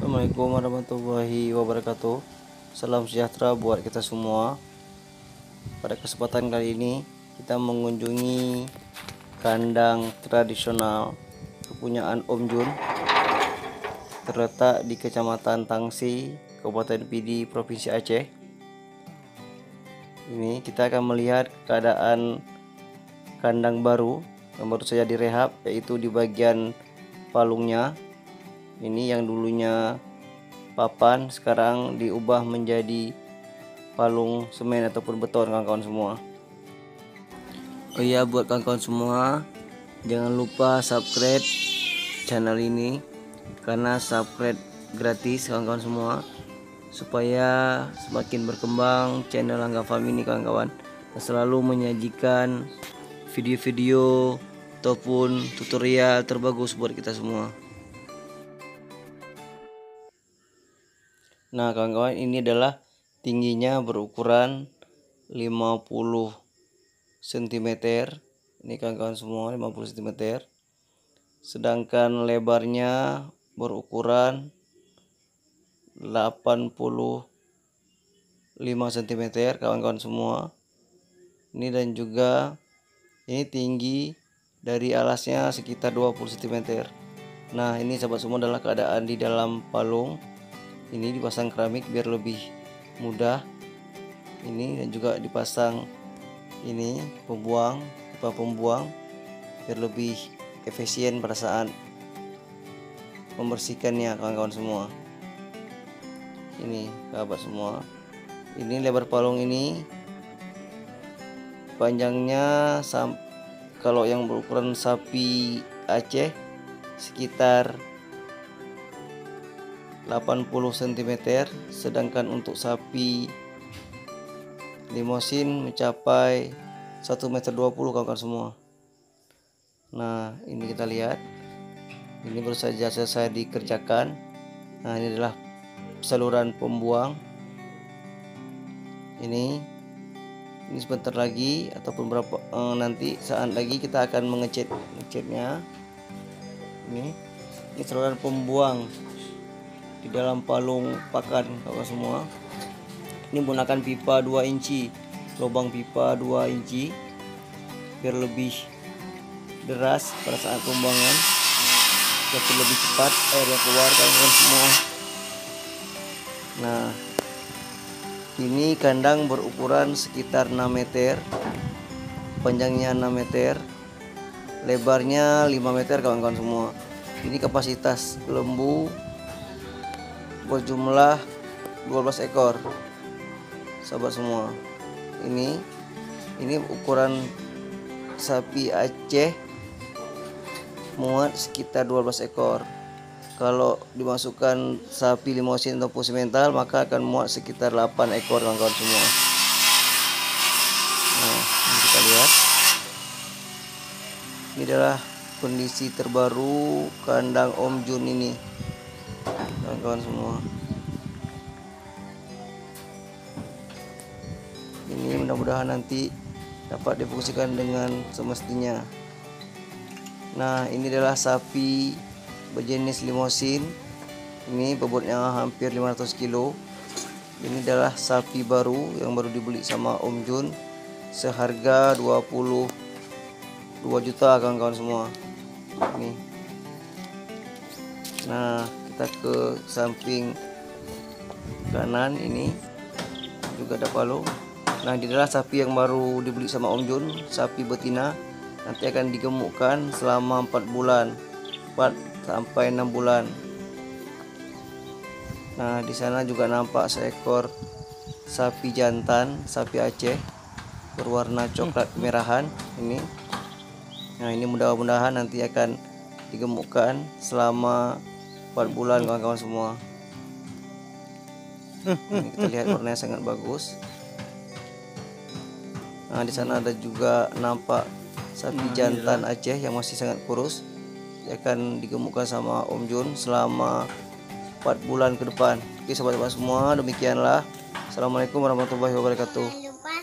Assalamualaikum warahmatullahi wabarakatuh. Salam sejahtera buat kita semua. Pada kesempatan kali ini kita mengunjungi kandang tradisional kepunyaan Om Jun, terletak di Kecamatan Tangsi, Kabupaten Pidi, Provinsi Aceh. Ini kita akan melihat keadaan kandang baru yang baru saja direhab, yaitu di bagian palungnya. Ini yang dulunya papan sekarang diubah menjadi palung semen ataupun beton, kawan-kawan semua. Oh iya, buat kawan-kawan semua, jangan lupa subscribe channel ini, karena subscribe gratis kawan-kawan semua, supaya semakin berkembang channel Angga Farm ini kawan-kawan, dan selalu menyajikan video-video ataupun tutorial terbagus buat kita semua. Nah kawan-kawan, ini adalah tingginya berukuran 50 cm. Ini kawan-kawan semua 50 cm. Sedangkan lebarnya berukuran 85 cm kawan-kawan semua. Ini dan juga ini tinggi dari alasnya sekitar 20 cm. Nah ini sahabat semua adalah keadaan di dalam palung. Ini dipasang keramik biar lebih mudah. Ini dan juga dipasang ini pembuang, pipa pembuang biar lebih efisien pada saat membersihkannya kawan-kawan semua. Ini sahabat semua, ini lebar palung ini panjangnya kalau yang berukuran sapi Aceh sekitar 80 cm, sedangkan untuk sapi Limousin mencapai 1,20 m kawan-kawan semua. Nah ini kita lihat, ini baru saja selesai dikerjakan. Nah ini adalah saluran pembuang. Ini sebentar lagi ataupun nanti saat lagi kita akan ngecatnya. Ini saluran pembuang di dalam palung pakan kawan semua. Ini menggunakan pipa 2 inci, lubang pipa 2 inci biar lebih deras pada saat pembuangan, jadi lebih cepat air yang keluar kawan semua. Nah ini kandang berukuran sekitar 6 meter, panjangnya 6 meter, lebarnya 5 meter kawan-kawan semua. Ini kapasitas lembu berjumlah 12 ekor sahabat semua. Ini ukuran sapi Aceh muat sekitar 12 ekor. Kalau dimasukkan sapi Limousin ataupun simental maka akan muat sekitar 8 ekor kawan-kawan semua. Nah ini kita lihat, ini adalah kondisi terbaru kandang Om Jun ini kawan-kawan semua. Ini mudah-mudahan nanti dapat difungsikan dengan semestinya. Nah ini adalah sapi berjenis Limousin. Ini bobotnya hampir 500 kilo. Ini adalah sapi baru yang baru dibeli sama Om Jun seharga 22 juta kawan-kawan semua. Ini. Nah kita ke samping kanan, ini juga ada palung. Nah ini adalah sapi yang baru dibeli sama Om Jun, sapi betina. Nanti akan digemukkan selama 4 bulan, 4 sampai 6 bulan. Nah di sana juga nampak seekor sapi jantan, sapi Aceh berwarna coklat kemerahan ini. Nah ini mudah-mudahan nanti akan digemukkan selama 4 bulan kawan-kawan semua. Ini kita lihat warnanya sangat bagus. Nah di sana ada juga nampak sapi jantan Aceh yang masih sangat kurus. Dia akan digemukkan sama Om Jun selama 4 bulan ke depan. Oke sahabat-sahabat semua, demikianlah. Assalamualaikum warahmatullahi wabarakatuh. Jangan lupa